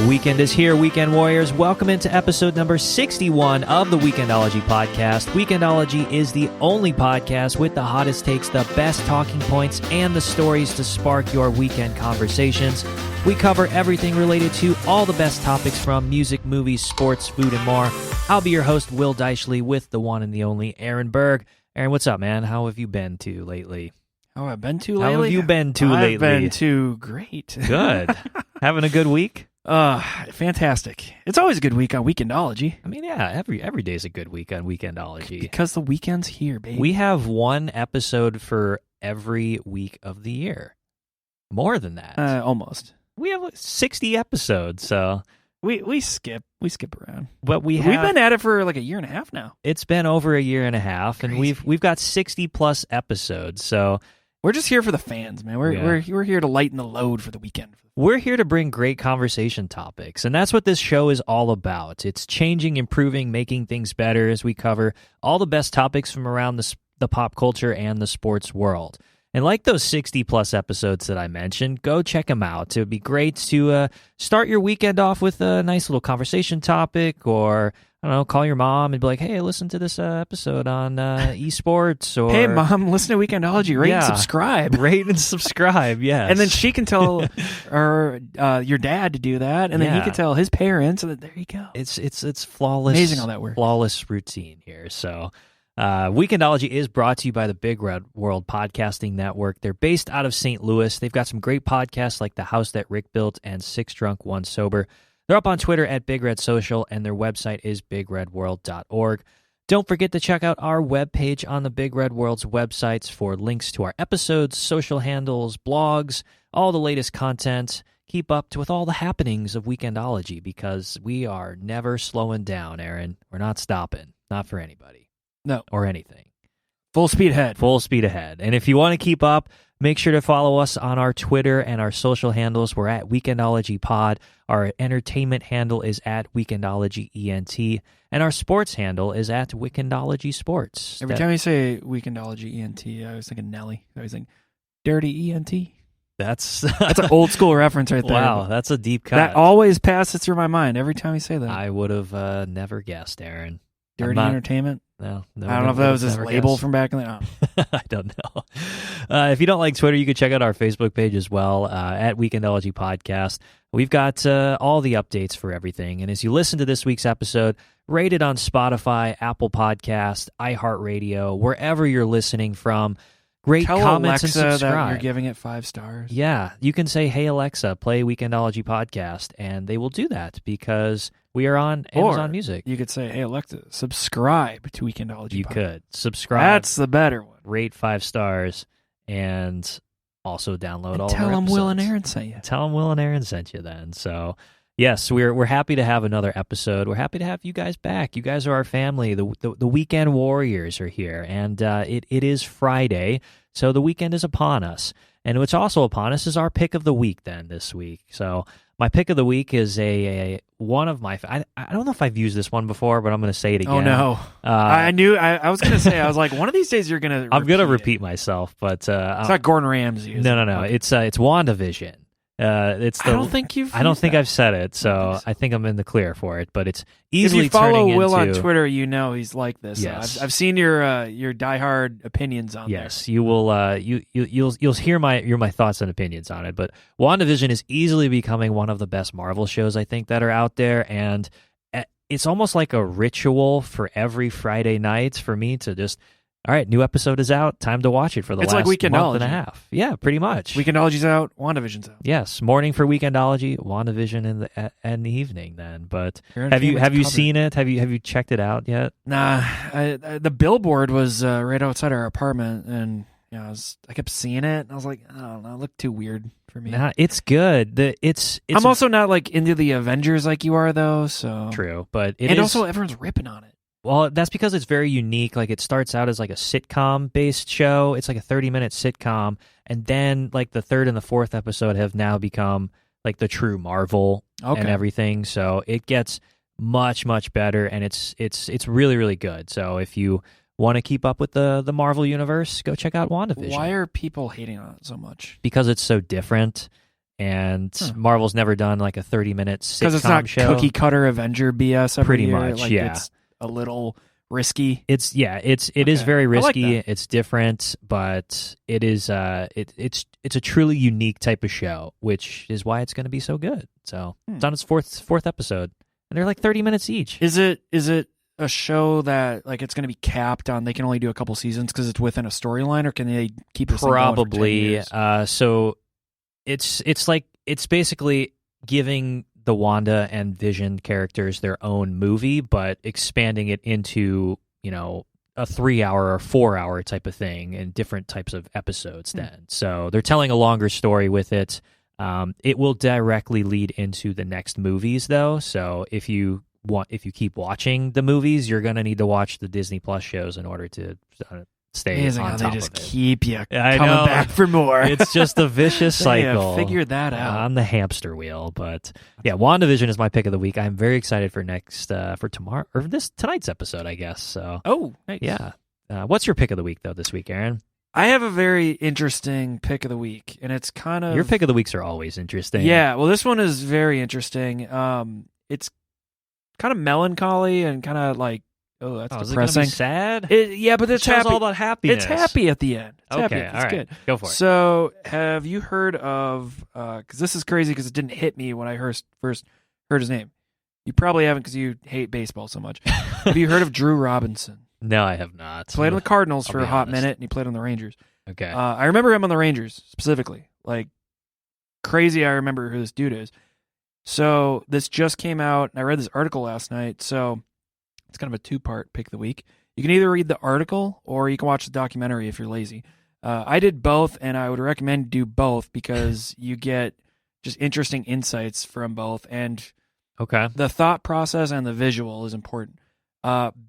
weekend is here, Weekend Warriors. Welcome into episode number 61 of the Weekendology podcast. Weekendology is the only podcast with the hottest takes, the best talking points, and the stories to spark your weekend conversations. We cover everything related to all the best topics from music, movies, sports, food, and more. I'll be your host, Will Deichley, with the one and the only Aaron Berg. Aaron, what's up, man? How have you been to lately? How have I been to lately? How have you been to lately? I've been to great. Good. Having a good week? Fantastic. It's always a good week on Weekendology. I mean, yeah, every day's a good week on Weekendology. Because the weekend's here, baby. We have one episode for every week of the year. More than that. Almost. We have 60 episodes, so... We skip around. But we've been at it for like a year and a half now. It's been over a year and a half, and we've got 60 plus episodes, so... We're just here for the fans, man. We're here to lighten the load for the weekend. We're here to bring great conversation topics, and that's what this show is all about. It's changing, improving, making things better as we cover all the best topics from around the pop culture and the sports world. And like those 60-plus episodes that I mentioned, go check them out. It would be great to start your weekend off with a nice little conversation topic, or, I don't know, call your mom and be like, hey, listen to this episod on eSports. Or, hey, Mom, listen to Weekendology. Rate and subscribe. Rate and subscribe, yes. And then she can tell your dad to do that, and then he can tell his parents, and then there you go. It's flawless. Amazing how that works. Flawless routine here, so... Weekendology is brought to you by the Big Red World Podcasting Network. They're based out of St. Louis. They've got some great podcasts like The House That Rick Built and Six Drunk, One Sober. They're up on Twitter at Big Red Social, and their website is bigredworld.org. Don't forget to check out our webpage on the Big Red World's websites for links to our episodes, social handles, blogs, all the latest content. Keep up with all the happenings of Weekendology, because we are never slowing down, Aaron. We're not stopping. Not for anybody. No. Or anything. Full speed ahead. Full speed ahead. And if you want to keep up, make sure to follow us on our Twitter and our social handles. We're at Weekendology Pod. Our entertainment handle is at Weekendology ENT. And our sports handle is at Weekendology Sports. Every time you say Weekendology ENT, I was thinking Nelly. I was thinking, Dirty ENT. That's an old school reference right there. Wow, that's a deep cut. That always passes through my mind every time you say that. I would have never guessed, Aaron. Dirty Entertainment? No, I don't know if that was his label from back in the day. I don't know. If you don't like Twitter, you can check out our Facebook page as well, at Weekendology Podcast. We've got all the updates for everything. And as you listen to this week's episode, rate it on Spotify, Apple Podcast, iHeartRadio, wherever you're listening from. Great comments Alexa and subscribe. That you're giving it 5 stars. Yeah, you can say, hey, Alexa, play Weekendology Podcast, and they will do that because we are on Amazon Music. You could say, hey, Alexa, subscribe to Weekendology Podcast. You could. Subscribe. That's the better one. Rate 5 stars, and also download all of our episodes. Tell them Will and Aaron sent you. Tell them Will and Aaron sent you then. So, yes, we're happy to have another episode. We're happy to have you guys back. You guys are our family. The Weekend Warriors are here, and it is Friday, so the weekend is upon us. And what's also upon us is our pick of the week then this week. So my pick of the week is one of my... I don't know if I've used this one before, but I'm going to say it again. Oh, no. I knew... I was going to say, I was like, one of these days you're going to I'm going to repeat myself, but... it's not Gordon Ramsay. No. Okay. It's WandaVision. I don't think you've. I don't think I've said it, so I think I'm in the clear for it. But it's easily. If you follow Will on Twitter, you know he's like this. Yes, I've seen your diehard opinions on. Yes, you will. You'll hear my thoughts and opinions on it. But WandaVision is easily becoming one of the best Marvel shows I think that are out there, and it's almost like a ritual for every Friday night for me to just. All right, new episode is out. Time to watch it for the last month and a half. Yeah, pretty much. Weekendology's out. WandaVision's out. Yes, morning for Weekendology, WandaVision in the evening. Then, but have you seen it? Have you checked it out yet? Nah, the billboard was right outside our apartment, and I kept seeing it, and I was like, I don't know, it looked too weird for me. Nah, it's good. I'm also not like into the Avengers like you are though. So true, but also everyone's ripping on it. Well, that's because it's very unique. Like, it starts out as like a sitcom-based show. It's like a 30-minute sitcom, and then like the 3rd and the 4th episode have now become like the true Marvel and everything. So it gets much, much better, and it's really, really good. So if you want to keep up with the Marvel universe, go check out WandaVision. Why are people hating on it so much? Because it's so different. and Marvel's never done like a 30-minute sitcom because it's not show. cookie cutter Avenger BS every Pretty year. much, like, yeah. It's a little risky. It is very risky. Like it's different, but it is it's a truly unique type of show, which is why it's going to be so good. So it's on its fourth episode, and they're like 30 minutes each. Is it a show that like it's going to be capped on? They can only do a couple seasons because it's within a storyline, or can they keep this thing going for 10 years? So it's basically giving the Wanda and Vision characters their own movie, but expanding it into, a 3-hour or 4-hour type of thing and different types of episodes then. So they're telling a longer story with it. It will directly lead into the next movies though. So if you keep watching the movies, you're going to need to watch the Disney Plus shows in order to stay on top they of just it. keep you I coming know. back for more. It's just a vicious cycle. Figure that out on the hamster wheel. But yeah, WandaVision is my pick of the week. I'm very excited for tomorrow or tonight's episode, I guess. So nice. Yeah. What's your pick of the week though this week, Aaron? I have a very interesting pick of the week, and it's kind of your pick of the weeks are always interesting. Yeah, well, this one is very interesting. It's kind of melancholy and kind of like. Oh, that's depressing. Is it gonna be sad? Yeah, but it's happy. All about happiness. It's happy at the end. It's happy. All right. Good. Go for it. So, have you heard of? Because this is crazy because it didn't hit me when I first heard his name. You probably haven't because you hate baseball so much. Have you heard of Drew Robinson? No, I have not. Played on the Cardinals for a hot honest. minute, and he played on the Rangers. Okay. I remember him on the Rangers specifically. Like crazy, I remember who this dude is. So this just came out, and I read this article last night. So. It's kind of a 2-part pick of the week. You can either read the article or you can watch the documentary if you're lazy. I did both, and I would recommend you do both because you get just interesting insights from both. And the thought process and the visual is important.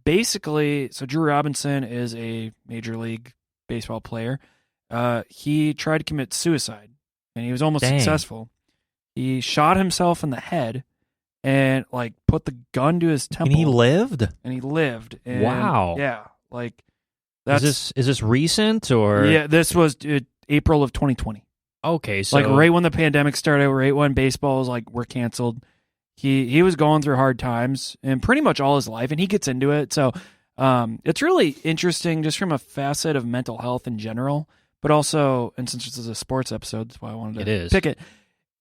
Basically, so Drew Robinson is a Major League Baseball player. He tried to commit suicide, and he was almost successful. He shot himself in the head. And like put the gun to his temple. And he lived? And, wow. Yeah. Like that's is this recent or? Yeah, this was April of 2020. Okay, so like right when the pandemic started, right when baseball was like we're canceled. He was going through hard times and pretty much all his life, and he gets into it. So it's really interesting just from a facet of mental health in general, but also, and since this is a sports episode, that's why I wanted to pick it.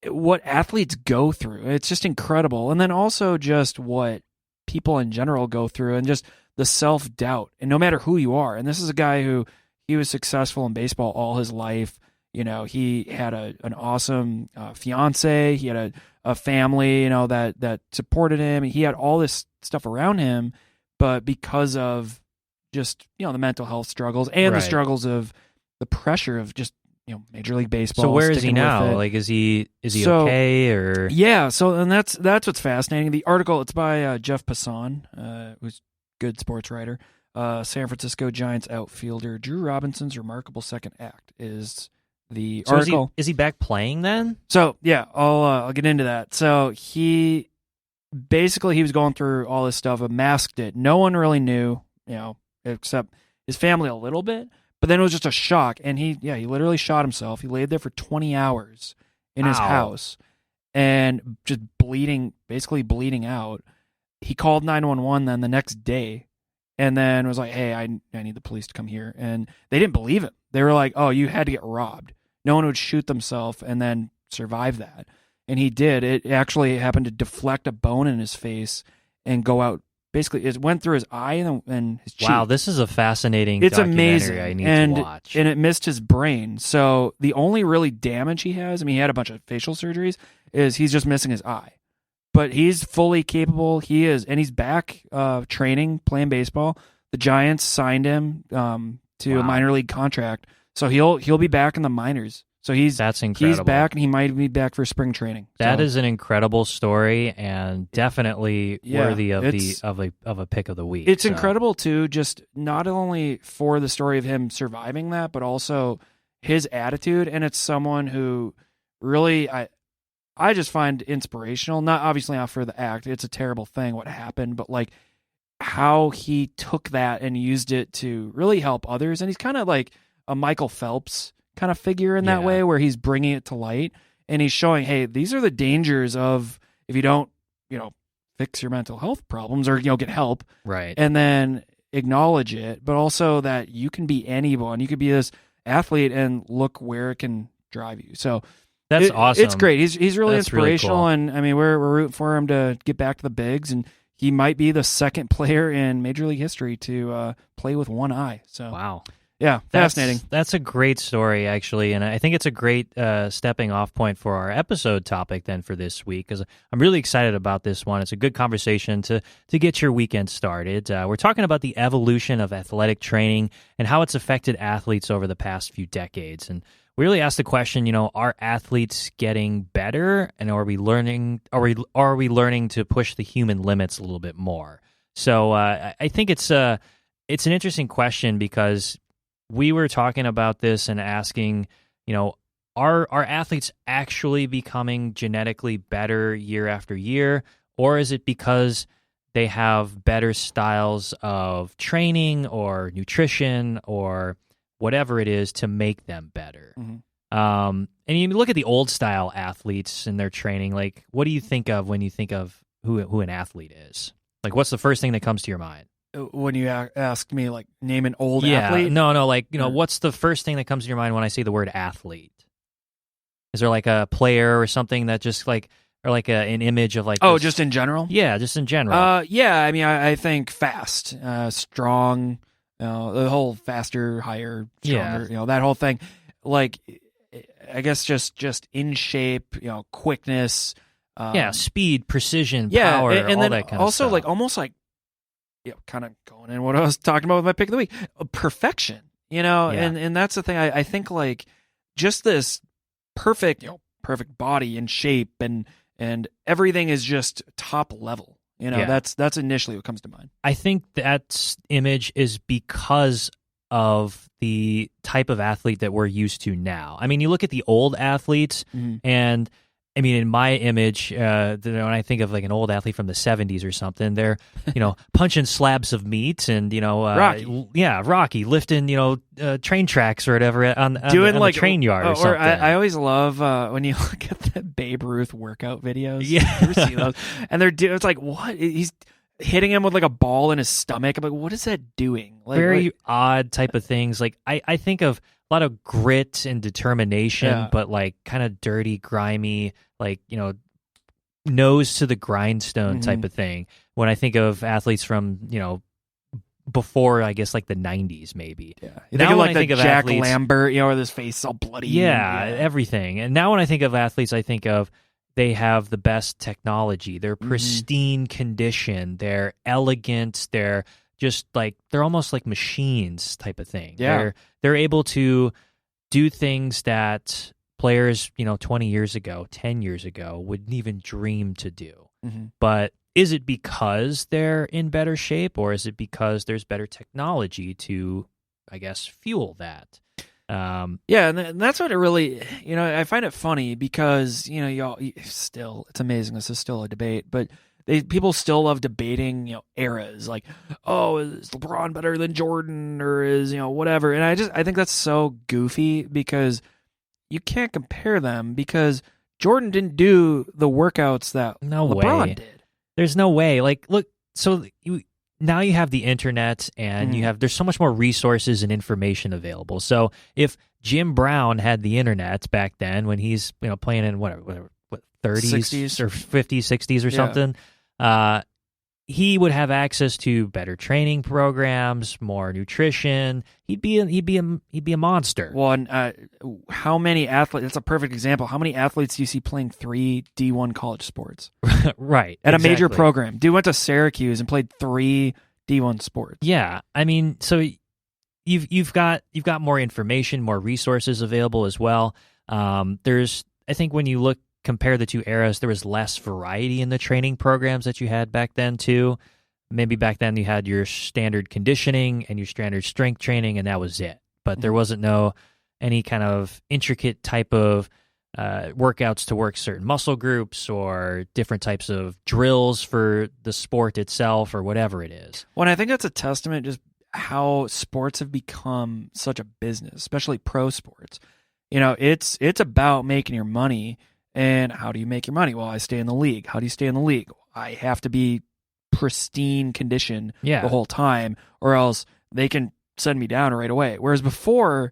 What athletes go through. It's just incredible. And then also just what people in general go through and just the self-doubt. And no matter who you are, and this is a guy who he was successful in baseball all his life. He had an awesome fiance. He had a family, that supported him. He had all this stuff around him, but because of just, the mental health struggles and the struggles of the pressure of just, Major League Baseball. So where is he now? Like, is he okay or? Yeah. So, and that's what's fascinating. The article, it's by Jeff Passan, who's a good sports writer. San Francisco Giants outfielder Drew Robinson's remarkable second act is the article. Is he back playing then? So yeah, I'll get into that. So he was going through all this stuff, masked it. No one really knew, except his family a little bit. But then it was just a shock, and he literally shot himself. He laid there for 20 hours in his house, and just basically bleeding out. He called 911 then the next day, and then was like, "Hey, I need the police to come here." And they didn't believe him. They were like, "Oh, you had to get robbed. No one would shoot themselves and then survive that." And he did. It actually happened to deflect a bone in his face and go out. Basically, it went through his eye and his cheek. Wow, this is a fascinating It's documentary amazing. I need to watch. And it missed his brain. So the only really damage he has, he had a bunch of facial surgeries, is he's just missing his eye. But he's fully capable. He is, and he's back training, playing baseball. The Giants signed him to a minor league contract. So he'll be back in the minors. So that's incredible. He's back, and he might be back for spring training. That is an incredible story, and definitely worthy of a pick of the week. It's incredible too, just not only for the story of him surviving that, but also his attitude. And it's someone who really I just find inspirational. Not for the act; it's a terrible thing what happened, but like how he took that and used it to really help others. And he's kind of like a Michael Phelps kind of figure in that way, where he's bringing it to light. and he's showing, hey, these are the dangers of if you don't, fix your mental health problems or, get help. Right. And then acknowledge it, but also that you can be anyone. You could be this athlete and look where it can drive you. So that's awesome. It's great. He's really That's inspirational. really cool. And I mean, we're rooting for him to get back to the bigs, and he might be the second player in Major League history to play with one eye. So wow. Yeah, fascinating. That's a great story, actually, and I think it's a great stepping off point for our episode topic then for this week, because I'm really excited about this one. It's a good conversation to get your weekend started. We're talking about the evolution of athletic training and how it's affected athletes over the past few decades, and we really asked the question, are athletes getting better, and are we learning to push the human limits a little bit more? So I think it's an interesting question, because we were talking about this and asking, are athletes actually becoming genetically better year after year, or is it because they have better styles of training or nutrition or whatever it is to make them better? Mm-hmm. And you look at the old style athletes and their training, like, what do you think of when you think of who an athlete is? Like, what's the first thing that comes to your mind? When you ask me, like, name an old athlete? No, like, what's the first thing that comes to your mind when I say the word athlete? Is there like a player or something that just like, or like an image of like... Oh, just in general? Yeah, just in general. Yeah, I mean, I think fast, strong, the whole faster, higher, stronger, that whole thing. Like, I guess just in shape, quickness. Speed, precision, power, and all then that kind also of stuff. like almost like, kind of going in what I was talking about with my pick of the week, perfection, and that's the thing. I think like just this perfect body and shape and everything is just top level. That's initially what comes to mind. I think that image is because of the type of athlete that we're used to now. I mean, you look at the old athletes, and I mean, in my image, when I think of like an old athlete from the 70s or something, they're, punching slabs of meat and, Rocky. Rocky lifting, train tracks or whatever on the train yard or something. I always love when you look at the Babe Ruth workout videos. Yeah. You ever see those? And it's like, what? He's hitting him with like a ball in his stomach. I'm like, what is that doing? Like, very odd type of things. Like I think of a lot of grit and determination, but like kind of dirty, grimy, like, nose to the grindstone type of thing. When I think of athletes from, before, I guess, like the 90s, maybe. Yeah. You think of like the Jack athletes, Lambert, where his face is all bloody. Yeah, everything. And now when I think of athletes, I think of they have the best technology. They're pristine condition. They're elegant. They're just like, they're almost like machines type of thing. Yeah. They're able to do things that players, 20 years ago, 10 years ago wouldn't even dream to do. But is it because they're in better shape, or is it because there's better technology to, I guess, fuel that? Yeah, and that's what it really, I find it funny because, y'all still, it's amazing. This is still a debate, but people still love debating, eras like, oh, is LeBron better than Jordan, or is, whatever. And I think that's so goofy because you can't compare them, because Jordan didn't do the workouts that LeBron did. There's no way. Like, look, so now you have the internet, and there's so much more resources and information available. So if Jim Brown had the internet back then, when he's playing in what 30s 60s or 50s, 60s or something, he would have access to better training programs, more nutrition. He'd be a monster. Well, and how many athletes? That's a perfect example. How many athletes do you see playing 3 D1 college sports? Right, at a major program. Dude went to Syracuse and played 3 D1 sports. Yeah, I mean, so you've got more information, more resources available as well. I think when you compare the two eras, there was less variety in the training programs that you had back then too. Maybe back then you had your standard conditioning and your standard strength training, and that was it. But there wasn't any kind of intricate type of workouts to work certain muscle groups or different types of drills for the sport itself or whatever it is. Well, I think that's a testament just how sports have become such a business, especially pro sports. It's about making your money. And how do you make your money? Well, I stay in the league. How do you stay in the league? I have to be pristine condition the whole time, or else they can send me down right away. Whereas before,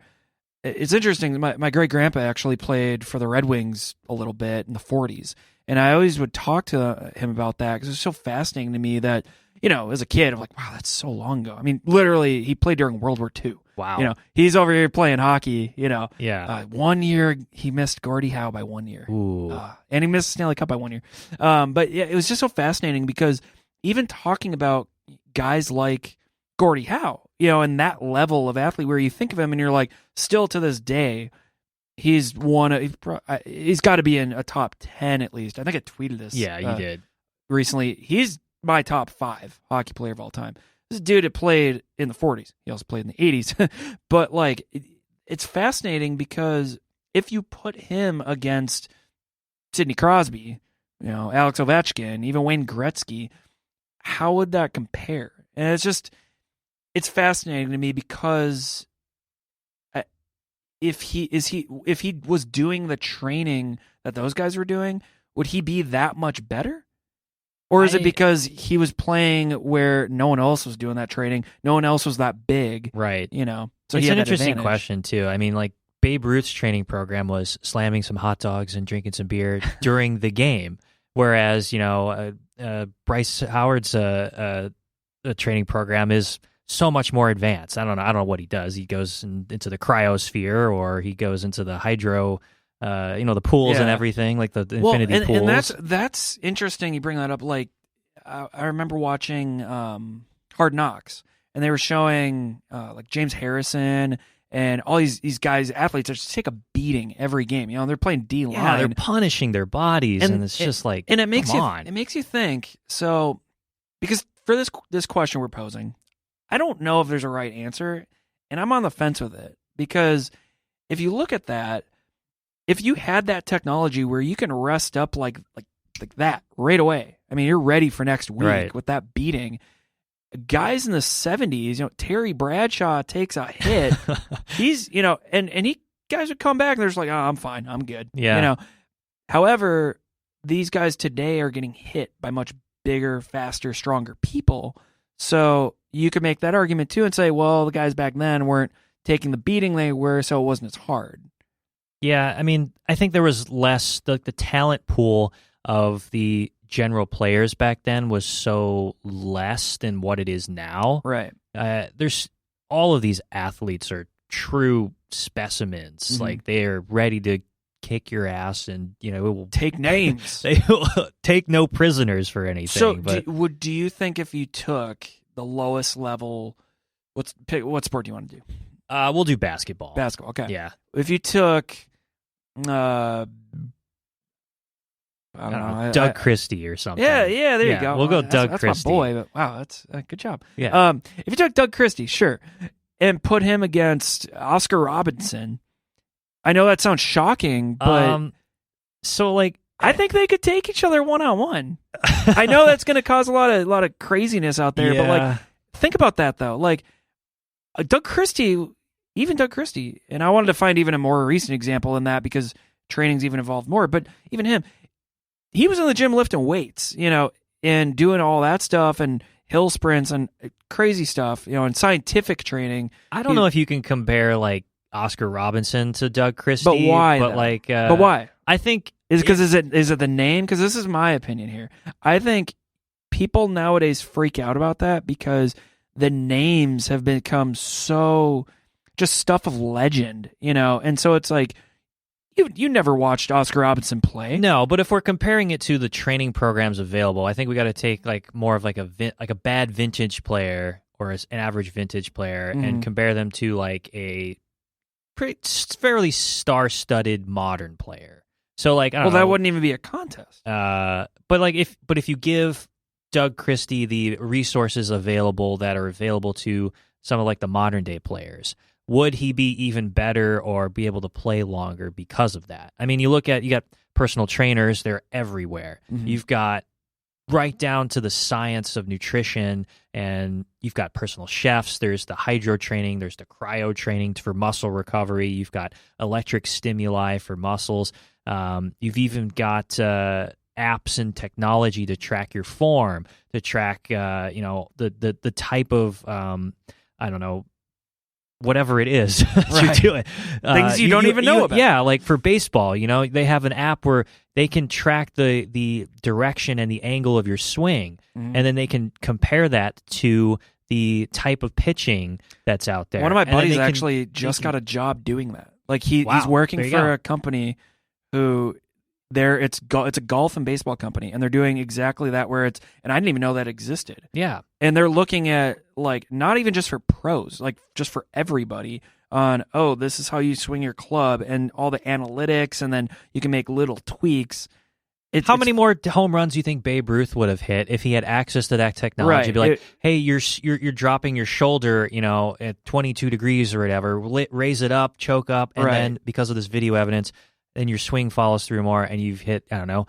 it's interesting. My great grandpa actually played for the Red Wings a little bit in the 40s. And I always would talk to him about that because it's so fascinating to me that, as a kid, I'm like, wow, that's so long ago. I mean, literally, he played during World War II. Wow. He's over here playing hockey, Yeah. 1 year, he missed Gordie Howe by 1 year. Ooh. And he missed Stanley Cup by 1 year. But yeah, it was just so fascinating because even talking about guys like Gordie Howe, and that level of athlete where you think of him and you're like, still to this day, he's got to be in a top 10 at least. I think I tweeted this. Yeah, you did. Recently. He's my top 5 hockey player of all time. This dude had played in the 40s. He also played in the 80s. But it's fascinating because if you put him against Sidney Crosby, Alex Ovechkin, even Wayne Gretzky, how would that compare? And it's fascinating to me because if he was doing the training that those guys were doing, would he be that much better? Or is it because he was playing where no one else was doing that training, no one else was that big, right? So it's an interesting question too. I mean, Babe Ruth's training program was slamming some hot dogs and drinking some beer during the game, whereas Bryce Howard's training program is so much more advanced. I don't know what he does. He goes into the cryosphere, or he goes into the hydro. The pools and everything, like the infinity pools. And that's interesting. You bring that up. I remember watching Hard Knocks, and they were showing James Harrison and all these guys, athletes, that just take a beating every game. They're playing D line. Yeah, they're punishing their bodies, and it's just like, and it makes you think. So, because for this question we're posing, I don't know if there's a right answer, and I'm on the fence with it because if you look at that. If you had that technology where you can rest up like that right away, I mean, you're ready for next week with that beating. Guys in the 70s, Terry Bradshaw takes a hit. He's, and guys would come back and they're just like, oh, I'm fine. I'm good. Yeah. However, these guys today are getting hit by much bigger, faster, stronger people. So you could make that argument too and say, well, the guys back then weren't taking the beating they were, so it wasn't as hard. Yeah, I mean, I think there was less, the talent pool of the general players back then was so less than what it is now. Right. There's all of these athletes are true specimens. Mm-hmm. Like, they are ready to kick your ass, and it will take names. They will take no prisoners for anything. So, but do you think if you took the lowest level, what sport do you want to do? We'll do basketball. Basketball, okay. Yeah. If you took, I don't know, Doug Christie or something. Yeah, there you go. We'll go Doug Christie. That's my boy. But wow, that's a good job. Yeah. If you took Doug Christie, sure, and put him against Oscar Robertson, I know that sounds shocking, but I think they could take each other one-on-one. I know that's going to cause a lot of craziness out there, but think about that though. Doug Christie, and I wanted to find even a more recent example in that because training's even evolved more, but even him, he was in the gym lifting weights, and doing all that stuff and hill sprints and crazy stuff, and scientific training. I don't know if you can compare Oscar Robertson to Doug Christie. But why? But why? I think is it the name? Because this is my opinion here. I think people nowadays freak out about that because the names have become so just stuff of legend, and so it's like you never watched Oscar Robertson play. No, but if we're comparing it to the training programs available, I think we got to take more of a bad vintage player or an average vintage player and compare them to a fairly star-studded modern player. So I don't know. That wouldn't even be a contest. But if you give Doug Christie the resources available that are available to some of the modern day players, would he be even better or be able to play longer because of that? I mean, you got personal trainers, they're everywhere. Mm-hmm. You've got right down to the science of nutrition, and you've got personal chefs. There's the hydro training. There's the cryo training for muscle recovery. You've got electric stimuli for muscles. You've even got apps and technology to track your form, to track the type of I don't know, whatever it is that you're doing. Things you don't even know about. Yeah, like for baseball, they have an app where they can track the direction and the angle of your swing, and then they can compare that to the type of pitching that's out there. One of my buddies actually just got a job doing that. Like he's working for a company who it's a golf and baseball company, and they're doing exactly that, and I didn't even know that existed. Yeah. And they're looking at, like, not even just for pros, like just for everybody on, this is how you swing your club and all the analytics, and then you can make little tweaks. How many more home runs do you think Babe Ruth would have hit if he had access to that technology? Right. Be like, hey, you're dropping your shoulder, at 22 degrees or whatever. Raise it up, choke up, and then because of this video evidence, then your swing follows through more, and you've hit, I don't know,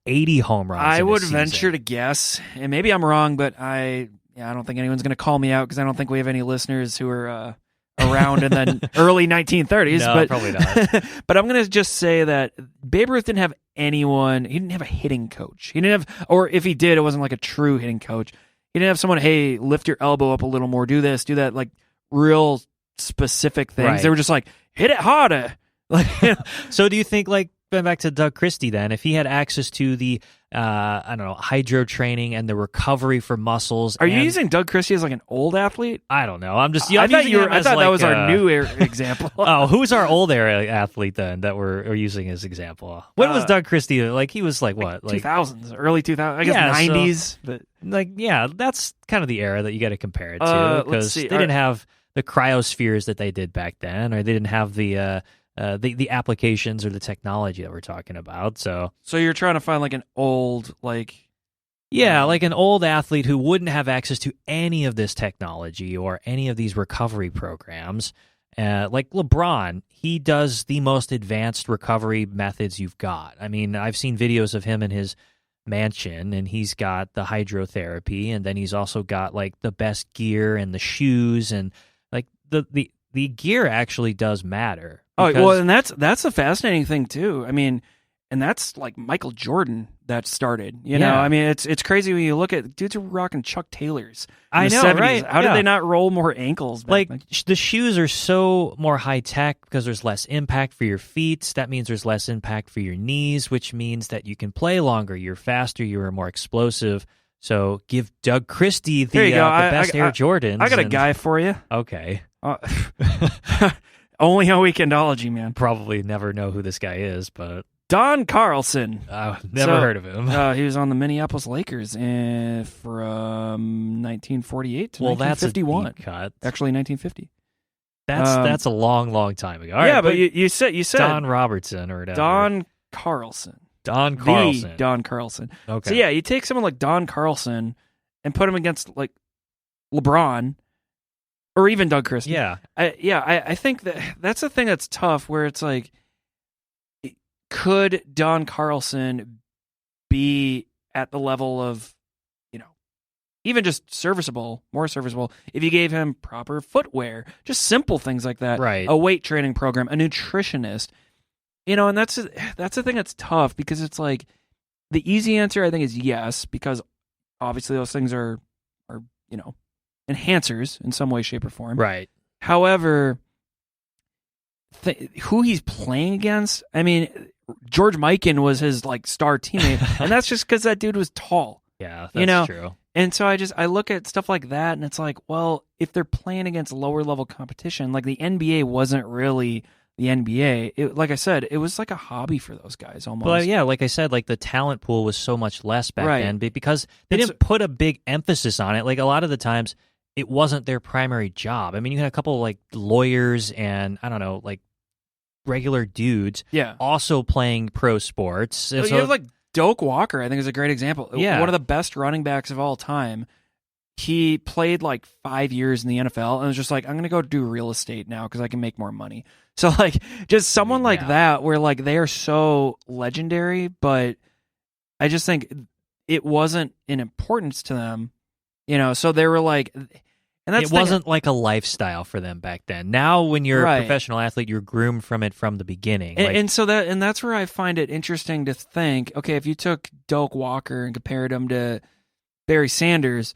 80 home runs. I would venture to guess, and maybe I'm wrong, but I don't think anyone's going to call me out, because I don't think we have any listeners who are around in the early 1930s. No, but probably not. But I'm going to just say that Babe Ruth didn't have anyone. He didn't have a hitting coach. He didn't have, or if he did, it wasn't like a true hitting coach. He didn't have someone, hey, lift your elbow up a little more, do this, do that, like real specific things. Right. They were just like, hit it harder. Like, so do you think, like, going back to Doug Christie then, if he had access to the, hydro training and the recovery for muscles. Are you using Doug Christie as like an old athlete? I don't know. I'm just, I thought that was our new example. Oh, who's our old era athlete then that we're using as example? When was Doug Christie? Like, he was like what? Like 2000s, early 2000s, I guess 90s. But that's kind of the era that you got to compare it to, because they didn't have the cryospheres that they did back then, or they didn't have the applications or the technology that we're talking about. So you're trying to find like an old, like an old athlete who wouldn't have access to any of this technology or any of these recovery programs. Like LeBron, he does the most advanced recovery methods you've got. I mean, I've seen videos of him in his mansion, and he's got the hydrotherapy, and then he's also got like the best gear and the shoes, and like the gear actually does matter. Oh, well, and that's a fascinating thing too. I mean, and that's like Michael Jordan that started. You know, I mean, it's crazy when you look at dudes who were rocking Chuck Taylors. I know, 70s. right? How did they not roll more ankles? Like the shoes are so more high tech because there's less impact for your feet. That means there's less impact for your knees, which means that you can play longer. You're faster. You're more explosive. So give Doug Christie the best Air Jordans. I got a guy for you. Okay. Only on Weekendology, man. Probably never know who this guy is, but Don Carlson. Never heard of him. He was on the Minneapolis Lakers from 1948 to 1951. That's a deep cut. Actually, 1950. That's a long time ago. All yeah, right, but you said Don Robertson or whatever. Don Carlson. Don Carlson. The Don Carlson. Okay. So yeah, you take someone like Don Carlson and put him against like LeBron. Or even Doug Christie. Yeah. I think that's the thing that's tough, where it's like, could Don Carlson be at the level of, even just more serviceable, if you gave him proper footwear, just simple things like that. Right. A weight training program, a nutritionist. And that's the thing that's tough, because it's like, the easy answer I think is yes, because obviously those things are enhancers in some way, shape, or form. Right. However, who he's playing against, I mean, George Mikan was his like star teammate, and that's just because that dude was tall. Yeah, that's true. And so I look at stuff like that, and it's like, well, if they're playing against lower level competition, like the NBA wasn't really the NBA. Like I said, it was like a hobby for those guys almost. Well, yeah, like I said, like the talent pool was so much less back then, because they didn't put a big emphasis on it. Like a lot of the times, it wasn't their primary job. I mean, you had a couple of like lawyers and I don't know, like regular dudes, also playing pro sports. So you have like Doak Walker, I think, is a great example. Yeah. One of the best running backs of all time. He played like 5 years in the NFL and was just like, I'm going to go do real estate now because I can make more money. So like just someone like that, where like they are so legendary, but I just think it wasn't an importance to them, so they were like, and that's it wasn't like a lifestyle for them back then. Now, when you're a professional athlete, you're groomed from it from the beginning. And that's where I find it interesting to think, okay, if you took Doak Walker and compared him to Barry Sanders,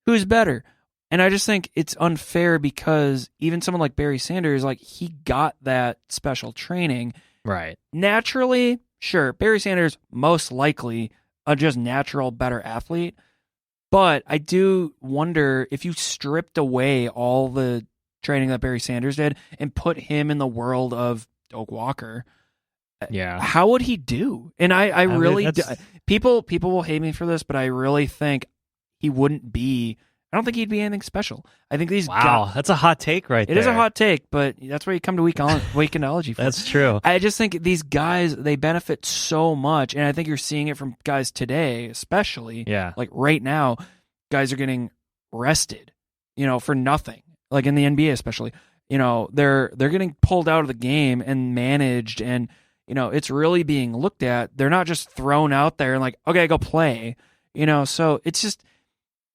who's better? And I just think it's unfair because even someone like Barry Sanders, like, he got that special training. Right. Naturally, sure, Barry Sanders, most likely a just natural better athlete. But I do wonder if you stripped away all the training that Barry Sanders did and put him in the world of Doak Walker, how would he do? And I really do. People will hate me for this, but I really think he wouldn't be. I don't think he'd be anything special. I think these guys, that's a hot take right there. It is a hot take, but that's where you come to Weekendology for. That's true. I just think these guys, they benefit so much, and I think you're seeing it from guys today, especially. Yeah. Like right now, guys are getting rested, for nothing. Like in the NBA especially. They're getting pulled out of the game and managed, and it's really being looked at. They're not just thrown out there and like, okay, go play. So it's just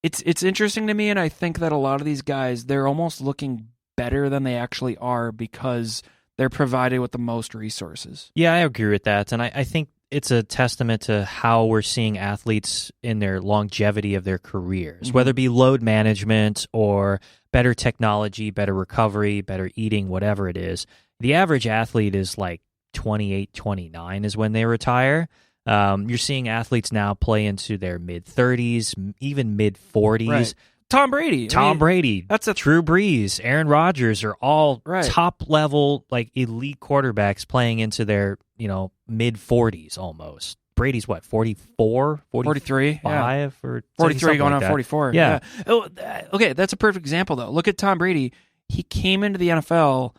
It's interesting to me, and I think that a lot of these guys, they're almost looking better than they actually are because they're provided with the most resources. Yeah, I agree with that, and I think it's a testament to how we're seeing athletes in their longevity of their careers, whether it be load management or better technology, better recovery, better eating, whatever it is. The average athlete is like 28, 29 is when they retire. You're seeing athletes now play into their mid-30s, even mid-40s. Right. Tom Brady. Brady. That's Drew Brees. Aaron Rodgers are all top-level, like, elite quarterbacks playing into their, mid-40s almost. Brady's what, 44? 43? 45? Yeah. Or 43 going like on 44. Yeah. Oh, okay, that's a perfect example, though. Look at Tom Brady. He came into the NFL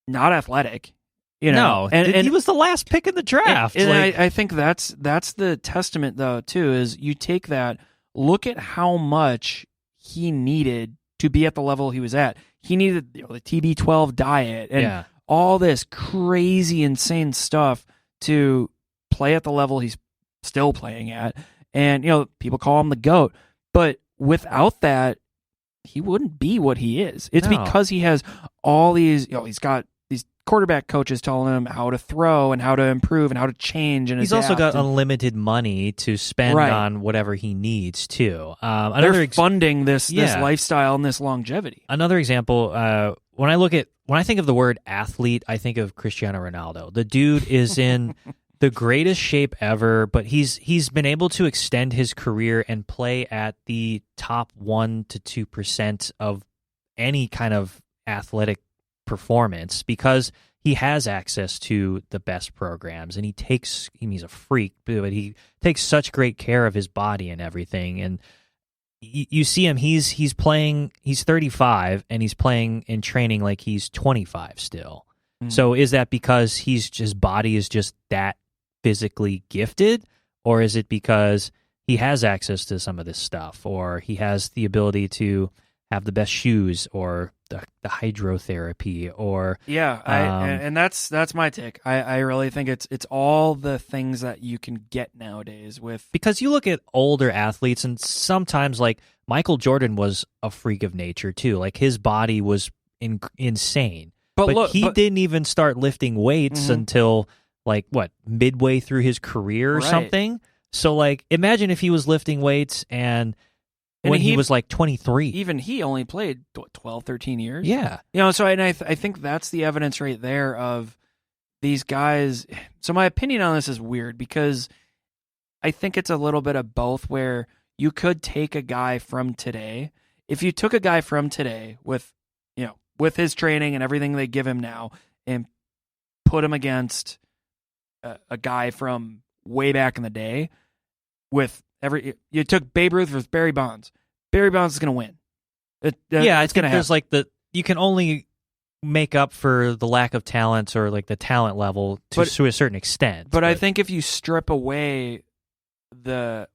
not athletic. No, and he was the last pick in the draft. And I think that's the testament, though, too, is you take that, look at how much he needed to be at the level he was at. He needed the TB12 diet and all this crazy, insane stuff to play at the level he's still playing at. And, people call him the GOAT. But without that, he wouldn't be what he is. It's because he has all these, he's got these quarterback coaches telling him how to throw and how to improve and how to change. And he's also got unlimited money to spend on whatever he needs too. They're funding this lifestyle and this longevity. Another example, when I think of the word athlete, I think of Cristiano Ronaldo. The dude is in the greatest shape ever, but he's been able to extend his career and play at the top 1% to 2% of any kind of athletic performance because he has access to the best programs, and he's a freak, but he takes such great care of his body and everything. And you see him, he's playing, he's 35 and he's playing and training like he's 25 still. So is that because his body is just that physically gifted, or is it because he has access to some of this stuff, or he has the ability to have the best shoes, or the hydrotherapy, or and that's my take. I really think it's all the things that you can get nowadays with, because you look at older athletes, and sometimes like Michael Jordan was a freak of nature too. Like his body was insane, but he didn't even start lifting weights until like midway through his career or something. So like imagine if he was lifting weights and when he was like 23. Even he only played 12, 13 years. Yeah. So I think that's the evidence right there of these guys. So my opinion on this is weird because I think it's a little bit of both, where you could take a guy from today. If you took a guy from today with his training and everything they give him now and put him against a guy from way back in the day with you took Babe Ruth versus Barry Bonds. Barry Bonds is going to win. It's going to happen. There's like you can only make up for the lack of talent or like the talent level to a certain extent. But I think if you strip away the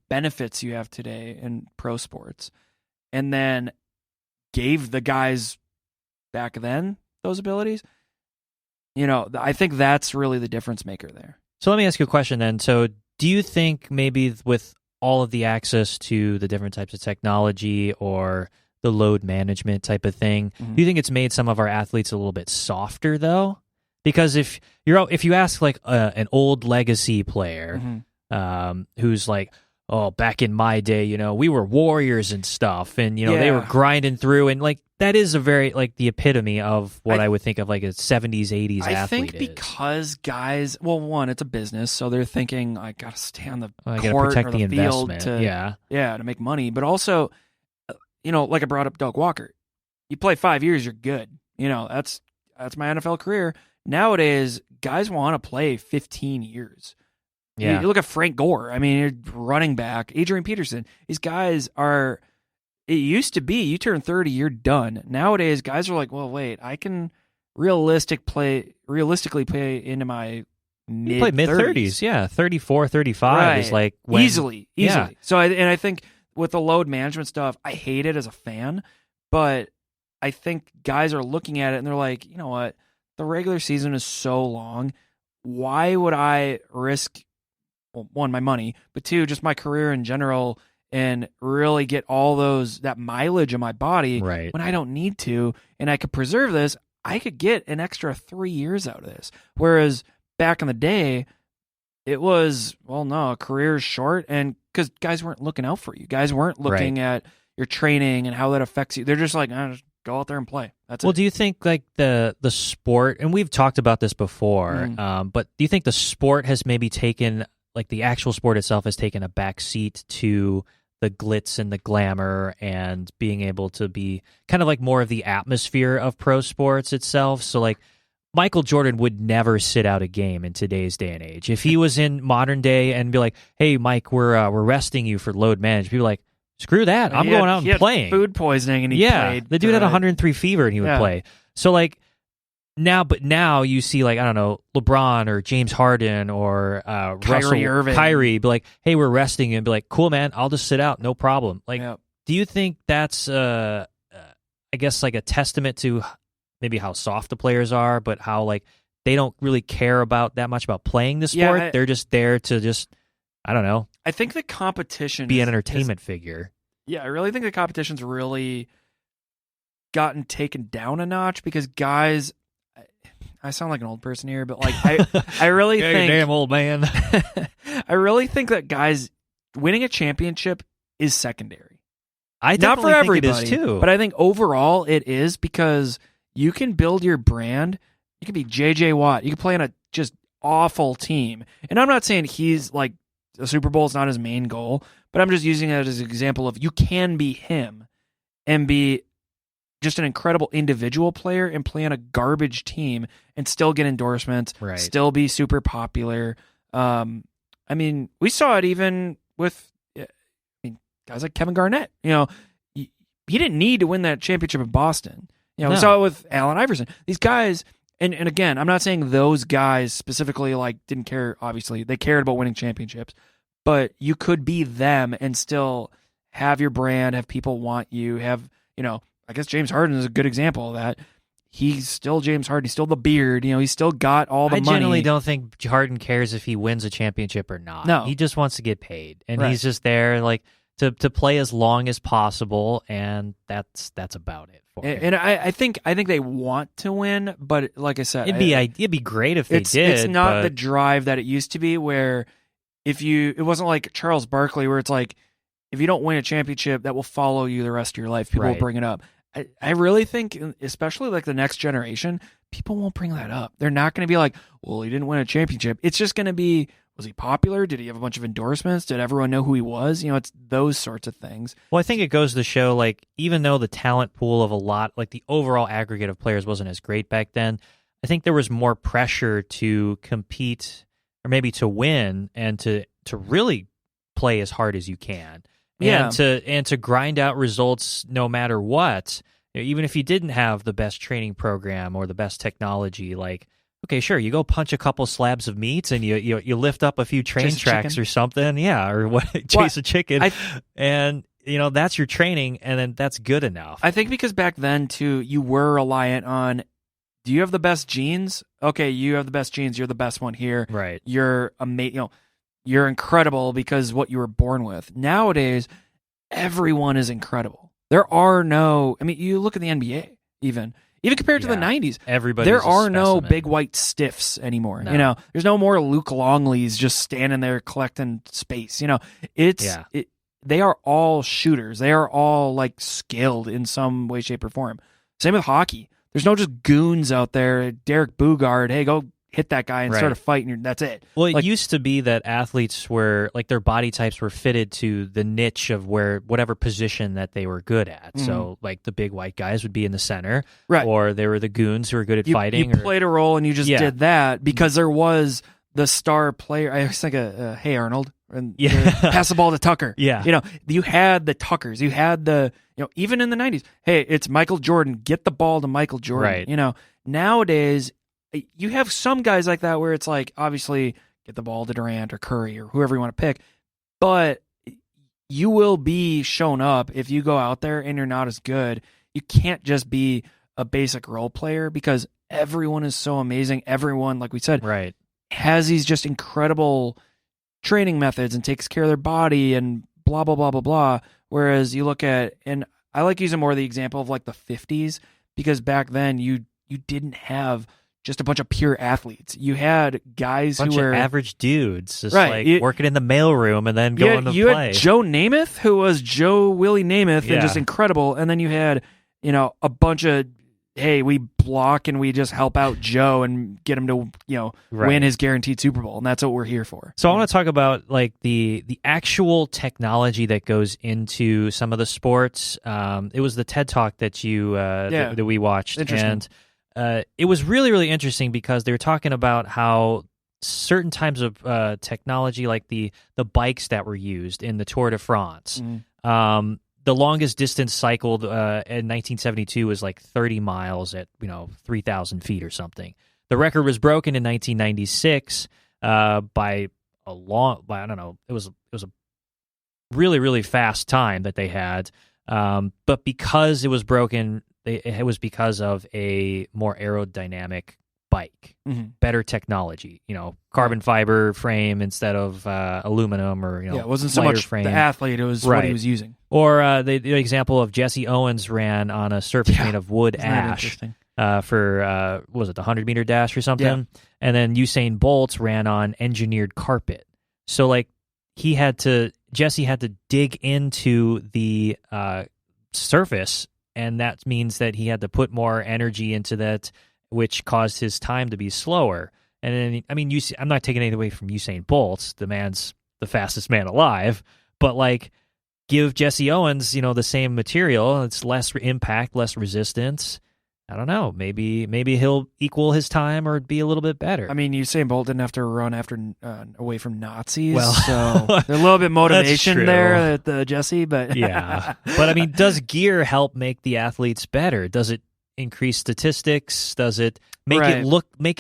benefits you have today in pro sports and then gave the guys back then those abilities, I think that's really the difference maker there. So let me ask you a question then. So do you think maybe with all of the access to the different types of technology or the load management type of thing, do you think it's made some of our athletes a little bit softer though? Because if you ask like an old legacy player who's like, oh, back in my day, we were warriors and stuff, and they were grinding through, and like that is a very like the epitome of what I would think of like a 70s, 80s athlete. I think because guys, well, one, it's a business, so they're thinking I got to stay on the court gotta protect or the field investment. to make money, but also, like I brought up Doug Walker, you play 5 years, you're good. That's my NFL career. Nowadays, guys want to play 15 years. Yeah. You look at Frank Gore. I mean, you're running back. Adrian Peterson. These guys are. It used to be you turn 30, you're done. Nowadays, guys are like, well, wait, I can realistically play into my mid-30s. Yeah, 34, 35 right. is like when, easily. Yeah. So I think with the load management stuff, I hate it as a fan, but I think guys are looking at it and they're like, you know what? The regular season is so long. Why would I risk, well, one, my money, but two, just my career in general and really get all that mileage in my body when I don't need to, and I could preserve this, I could get an extra 3 years out of this. Whereas back in the day, it was, well, no, career is short, and because guys weren't looking out for you. Guys weren't looking at your training and how that affects you. They're just like, just go out there and play. That's it. Well, do you think like the sport, and we've talked about this before, but do you think the sport has maybe taken, like the actual sport itself has taken a back seat to the glitz and the glamour and being able to be kind of like more of the atmosphere of pro sports itself? So like Michael Jordan would never sit out a game in today's day and age. If he was in modern day and be like, hey, Mike, we're resting you for load management, people are like, screw that. I'm going out and playing. Food poisoning, and he played. The dude had 103 fever and he would play. So like now you see like, I don't know, LeBron or James Harden or Kyrie be like, hey, we're resting you, and be like, cool, man, I'll just sit out, no problem. Like, do you think that's I guess like a testament to maybe how soft the players are, but how like they don't really care about that much about playing the sport? They're just there to just, I don't know. I think the competition be an entertainment figure. Yeah, I really think the competition's really gotten taken down a notch because guys, I sound like an old person here, but like I really think, damn old man. I really think that guys winning a championship is secondary. I not for everybody, think it is too. But I think overall it is because you can build your brand. You can be JJ Watt. You can play on a just awful team, and I'm not saying he's like the Super Bowl is not his main goal, but I'm just using it as an example of you can be him and be just an incredible individual player and play on a garbage team and still get endorsements, still be super popular. I mean, we saw it even with guys like Kevin Garnett. He didn't need to win that championship in Boston. We saw it with Allen Iverson. These guys, and again, I'm not saying those guys specifically like didn't care. Obviously, they cared about winning championships, but you could be them and still have your brand, have people want you, have I guess James Harden is a good example of that. He's still James Harden. He's still the beard. He's still got all the money. I generally don't think Harden cares if he wins a championship or not. No. He just wants to get paid. And he's just there like to play as long as possible, and that's about it for him. And I think they want to win, but like I said, it'd be great if they did. It's not the drive that it used to be where it wasn't like Charles Barkley where it's like if you don't win a championship, that will follow you the rest of your life. People will bring it up. I really think, especially like the next generation, people won't bring that up. They're not going to be like, well, he didn't win a championship. It's just going to be, was he popular? Did he have a bunch of endorsements? Did everyone know who he was? It's those sorts of things. Well, I think it goes to show, like, even though the talent pool of a lot, like the overall aggregate of players wasn't as great back then, I think there was more pressure to compete or maybe to win and to really play as hard as you can. Yeah. And to grind out results no matter what, even if you didn't have the best training program or the best technology, like, okay, sure, you go punch a couple slabs of meat and you lift up a few train tracks or something, or chase a chicken, and that's your training, and then that's good enough. I think because back then too, you were reliant on, do you have the best genes? Okay, you have the best genes. You're the best one here. Right. You're amazing. you're incredible because what you were born with. Nowadays, everyone is incredible. There are no, I mean, you look at the NBA, even compared to the 90s, there are no big white stiffs anymore. No. You know, there's no more Luke Longleys just standing there collecting space. You know, they are all shooters. They are all like skilled in some way, shape, or form. Same with hockey. There's no just goons out there. Derek Bugard, hey, go hit that guy and start a fight, and that's it. Well, it used to be that athletes were like their body types were fitted to the niche of whatever position that they were good at. Mm-hmm. So, like the big white guys would be in the center, right? Or they were the goons who were good at fighting. You played a role, and you just did that because there was the star player. I was like, "Hey Arnold," and pass the ball to Tucker. Yeah, you know, you had the Tuckers. You had even in the 90s. Hey, it's Michael Jordan. Get the ball to Michael Jordan. Right. You know, nowadays. You have some guys like that where it's like, obviously, get the ball to Durant or Curry or whoever you want to pick, but you will be shown up if you go out there and you're not as good. You can't just be a basic role player because everyone is so amazing. Everyone, like we said, has these just incredible training methods and takes care of their body and blah, blah, blah, blah, blah. Whereas you look at, and I like using more of the example of like the 50s because back then you didn't have just a bunch of pure athletes. You had guys who were average dudes, just working in the mailroom and then going to play. You had Joe Namath, who was Joe Willie Namath, and just incredible. And then you had, a bunch of, hey, we block and we just help out Joe and get him to, win his guaranteed Super Bowl, and that's what we're here for. So I want to talk about like the actual technology that goes into some of the sports. It was the TED Talk that that we watched, and it was really, really interesting because they were talking about how certain types of technology, like the bikes that were used in the Tour de France, the longest distance cycled in 1972 was like 30 miles at 3,000 feet or something. The record was broken in 1996 by I don't know. It was a really, really fast time that they had, but because it was broken. It was because of a more aerodynamic bike, better technology, carbon fiber frame instead of aluminum or, it wasn't so much frame. The athlete, it was what he was using. Or the example of Jesse Owens ran on a surface made of wood ash for, was it the 100-meter dash or something? Yeah. And then Usain Bolt ran on engineered carpet. So like Jesse had to dig into the surface, and that means that he had to put more energy into that, which caused his time to be slower. And then, I mean, I'm not taking anything away from Usain Bolt. The man's the fastest man alive. But, like, give Jesse Owens, the same material. It's less impact, less resistance. I don't know. Maybe he'll equal his time or be a little bit better. I mean, Usain Bolt didn't have to run away from Nazis, so there's a little bit motivation there at Jesse. But yeah, but I mean, does gear help make the athletes better? Does it increase statistics? Does it make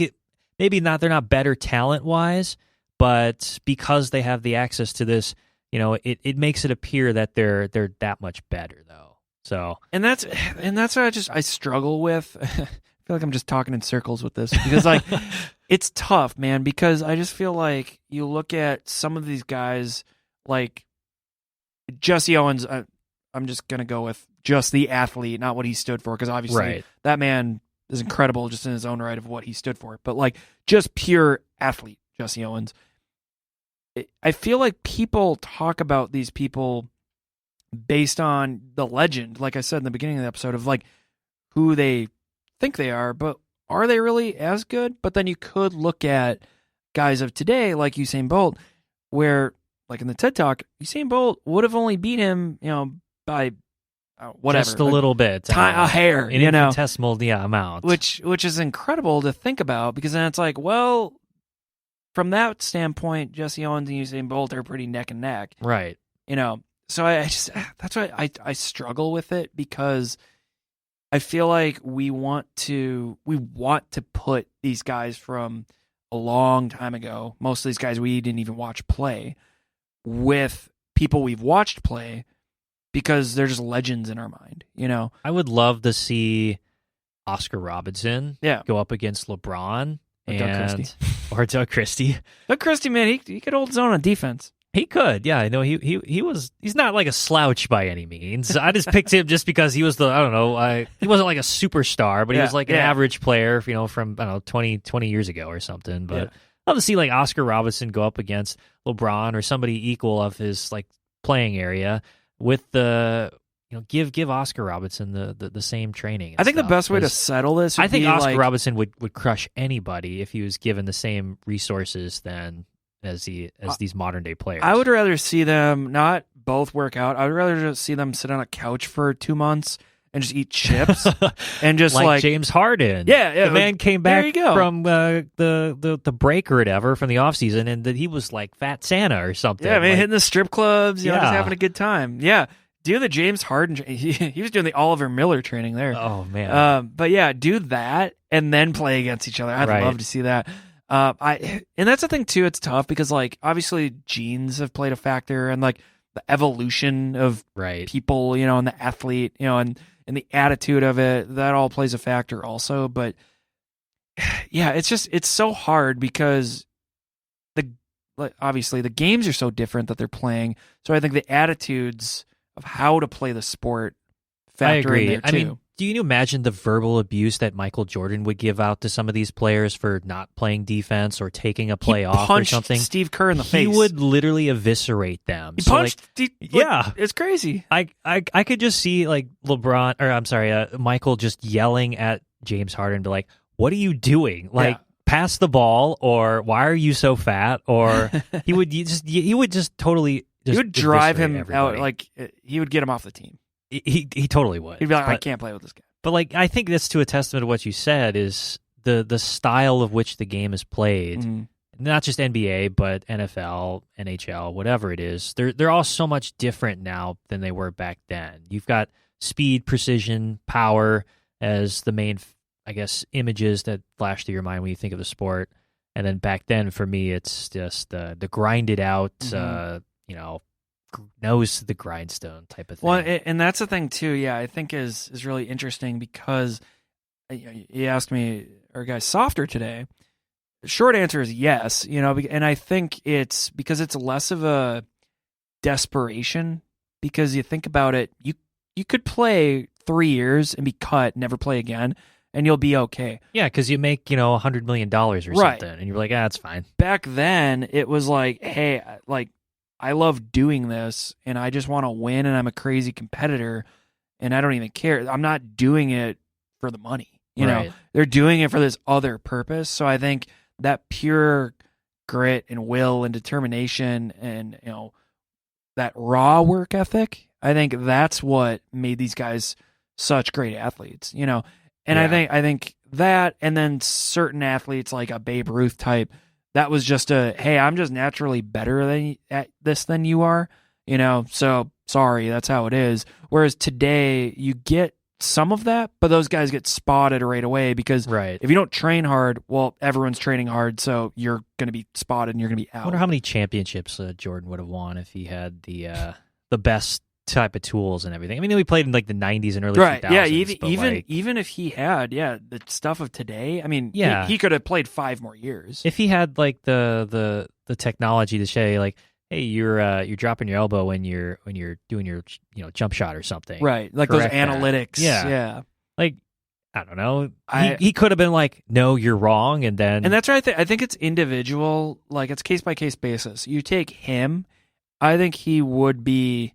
it maybe not? They're not better talent wise, but because they have the access to this, it makes it appear that they're that much better though. So and that's what I struggle with. I feel like I'm just talking in circles with this because like it's tough, man, because I just feel like you look at some of these guys like Jesse Owens. I'm just gonna go with just the athlete, not what he stood for, because obviously that man is incredible just in his own right of what he stood for. But like just pure athlete, Jesse Owens. I feel like people talk about these people based on the legend, like I said in the beginning of the episode, of like who they think they are, but are they really as good? But then you could look at guys of today, like Usain Bolt, where, like in the TED Talk, Usain Bolt would have only beat him, by whatever, just a little bit, a hair, an infinitesimal amount, which is incredible to think about, because then it's like, well, from that standpoint, Jesse Owens and Usain Bolt are pretty neck and neck, right? So that's why I struggle with it, because I feel like we want to put these guys from a long time ago, most of these guys we didn't even watch play, with people we've watched play, because they're just legends in our mind, I would love to see Oscar Robertson go up against LeBron and Doug Christie. or Doug Christie. Doug Christie, man, he could hold his own on defense. He could, yeah. I know he's not like a slouch by any means. I just picked him just because he was he wasn't like a superstar, but he was like an average player, from, 20 years ago or something. But I'd love to see like Oscar Robertson go up against LeBron or somebody equal of his like playing area with the, give Oscar Robertson the same training. I think the best way to settle this would be Oscar Robertson would crush anybody if he was given the same resources as these modern day players. I would rather see them not both work out. I would rather just see them sit on a couch for 2 months and just eat chips and just like James Harden. Yeah, the man came back from the break or whatever from the offseason, and that he was like Fat Santa or something. Yeah, man, hitting the strip clubs, just having a good time. Yeah. Do the James Harden. He was doing the Oliver Miller training there. Oh man. But yeah, do that and then play against each other. I'd love to see that. And that's the thing too. It's tough because like obviously genes have played a factor, and like the evolution of people, and the athlete, and the attitude of it, that all plays a factor also. But yeah, it's so hard because obviously the games are so different that they're playing. So I think the attitudes of how to play the sport factor in there too. I mean, do you imagine the verbal abuse that Michael Jordan would give out to some of these players for not playing defense or taking a play off or something? Steve Kerr in the face. He would literally eviscerate them. He punched. It's crazy. I could just see like Michael just yelling at James Harden, be like, "What are you doing? Like, pass the ball, or why are you so fat?" Or he would just totally. He would drive him everybody out, like he would get him off the team. He totally would. He'd be like, I can't play with this guy. But like, I think that's to a testament to what you said is the style of which the game is played, not just NBA, but NFL, NHL, whatever it is. They're all so much different now than they were back then. You've got speed, precision, power as the main, I guess, images that flash through your mind when you think of the sport. And then back then, for me, it's just the grinded out, nose to the grindstone type of thing. Well, and that's the thing too. Yeah, I think is really interesting because you asked me, are guys softer today? The short answer is yes. And I think it's because it's less of a desperation. Because you think about it, you could play 3 years and be cut, never play again, and you'll be okay. Yeah, because you make $100 million or something, and you're like, it's fine. Back then, it was like, hey, like, I love doing this, and I just want to win, and I'm a crazy competitor, and I don't even care. I'm not doing it for the money. You know, they're doing it for this other purpose. So I think that pure grit and will and determination and, that raw work ethic, I think that's what made these guys such great athletes, And I think that, and then certain athletes like a Babe Ruth type, that was just hey, I'm just naturally better at this than you are, so sorry, that's how it is. Whereas today you get some of that, but those guys get spotted right away because if you don't train hard, well, everyone's training hard, so you're going to be spotted and you're going to be out. I wonder how many championships Jordan would have won if he had the best type of tools and everything. I mean, he played in like the 90s and early 2000s. Yeah, even if he had, the stuff of today, I mean, he could have played 5 more years. If he had like the technology to say like, hey, you're dropping your elbow when you're doing your jump shot or something. Right. Like those analytics. Yeah. Like, I don't know. He could have been like, no, you're wrong, and that's right. I think it's individual, like it's case by case basis. You take him, I think he would be,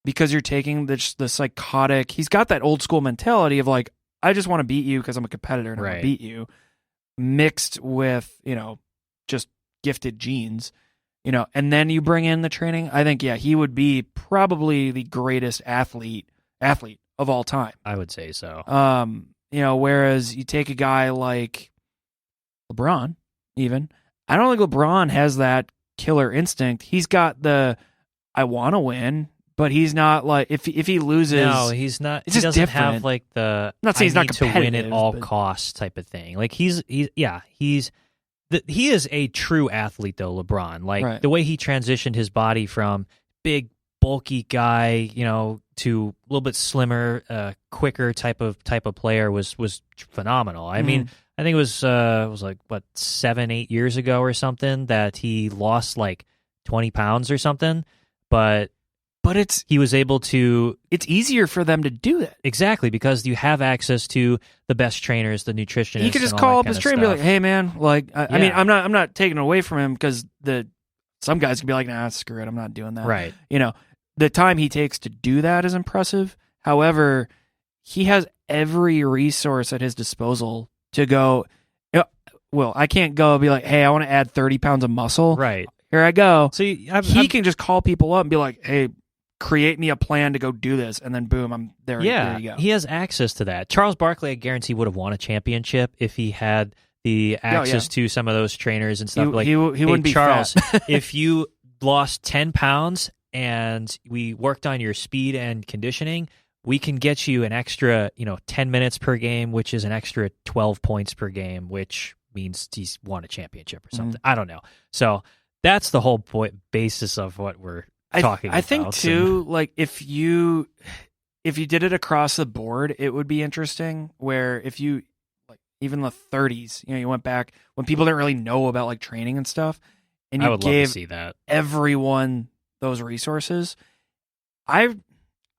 because you're taking the psychotic, he's got that old school mentality of like, I just want to beat you because I'm a competitor and I'm going to beat you, mixed with, just gifted genes, and then you bring in the training. I think, he would be probably the greatest athlete of all time. I would say so. Whereas you take a guy like LeBron, even, I don't think LeBron has that killer instinct. He's got the, I want to win, but he's not like, if he loses, no, he's not. He doesn't different. Have like the, I'm not saying he's not to win at all costs type of thing. Like he is a true athlete though, LeBron. Like the way he transitioned his body from big bulky guy, to a little bit slimmer, quicker type of player was phenomenal. I mean, I think it was like, what, 7-8 years ago or something that he lost like 20 pounds or something. But he was able to. It's easier for them to do that. Exactly, because you have access to the best trainers, the nutritionists. He could just call up his trainer and be like, "Hey, man, like, I mean, I'm not taking it away from him because some guys can be like, nah, screw it, I'm not doing that." Right. The time he takes to do that is impressive. However, he has every resource at his disposal to go. Well, I can't go and be like, "Hey, I want to add 30 pounds of muscle." Right. Here I go. So he can just call people up and be like, "Hey, create me a plan to go do this," and then boom, I'm there. Yeah, there you go. He has access to that. Charles Barkley, I guarantee, would have won a championship if he had the access to some of those trainers and stuff. He wouldn't be Charles, fat. if you lost 10 pounds and we worked on your speed and conditioning, we can get you an extra, 10 minutes per game, which is an extra 12 points per game, which means he's won a championship or something. I don't know. So that's the whole basis of what we're talking about. I think too, like if you did it across the board, it would be interesting. Where if you like even the 30s, you went back when people didn't really know about like training and stuff, and you I would gave love to see that. Everyone those resources. I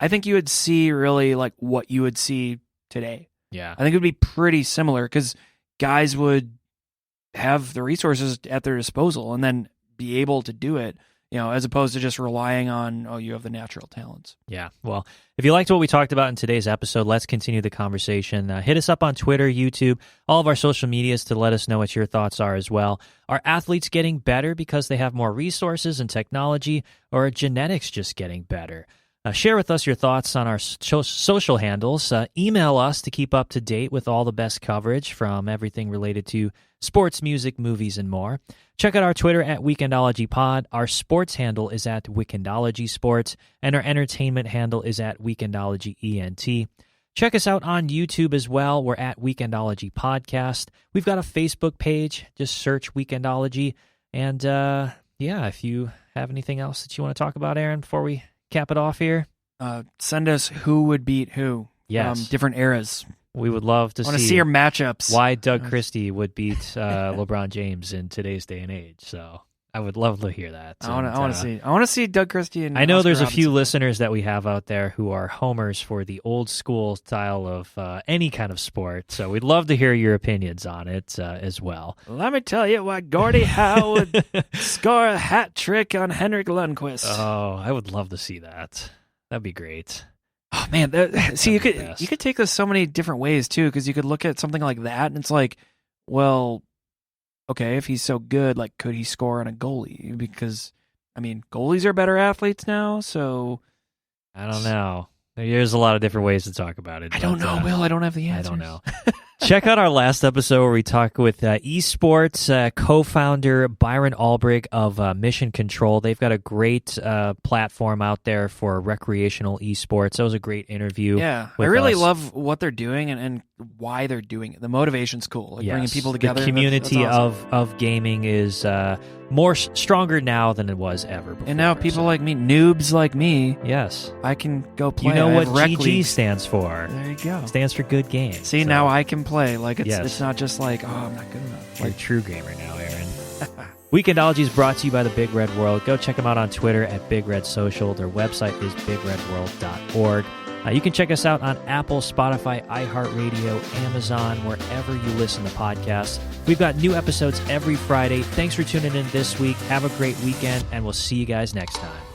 think you would see really like what you would see today. Yeah, I think it would be pretty similar because guys would have the resources at their disposal and then be able to do it, as opposed to just relying on, you have the natural talents. Yeah. Well, if you liked what we talked about in today's episode, let's continue the conversation. Hit us up on Twitter, YouTube, all of our social medias to let us know what your thoughts are as well. Are athletes getting better because they have more resources and technology, or are genetics just getting better? Share with us your thoughts on our social handles. Email us to keep up to date with all the best coverage from everything related to sports, music, movies, and more. Check out our Twitter at Weekendology Pod. Our sports handle is at Weekendology Sports, and our entertainment handle is at Weekendology ENT. Check us out on YouTube as well. We're at Weekendology Podcast. We've got a Facebook page. Just search Weekendology. And if you have anything else that you want to talk about, Aaron, before we cap it off here, send us who would beat who. Yes. Different eras. We would love to see your matchups. Why Doug Christie would beat LeBron James in today's day and age. So I would love to hear that. I want to see Doug Christie. And I know Oscar there's Robertson. A few listeners that we have out there who are homers for the old school style of any kind of sport. So we'd love to hear your opinions on it as well. Let me tell you why Gordie Howe would score a hat trick on Henrik Lundqvist. Oh, I would love to see that. That'd be great. Oh man, you could take this so many different ways too, because you could look at something like that and it's like, well, okay, if he's so good, like, could he score on a goalie? Because I mean, goalies are better athletes now, so I don't know. There's a lot of different ways to talk about it. I don't know, Will. I don't have the answers. I don't know. Check out our last episode where we talk with eSports co-founder Byron Abrigg of Mission Control. They've got a great platform out there for recreational eSports. That was a great interview. Yeah, I really love what they're doing and why they're doing it. The motivation's cool. Like bringing people together. The community that's awesome. of gaming is stronger now than it was ever before. And now people like me, noobs like me, yes, I can go play. You know what GG stands for? There you go. Stands for good games. See, now I can play. Like it's not just like, oh, I'm not good enough. You're a true gamer now, Aaron. Weekendology is brought to you by the Big Red World. Go check them out on Twitter at Big Red Social. Their website is bigredworld.org. You can check us out on Apple, Spotify, iHeartRadio, Amazon, wherever you listen to podcasts. We've got new episodes every Friday. Thanks for tuning in this week. Have a great weekend, and we'll see you guys next time.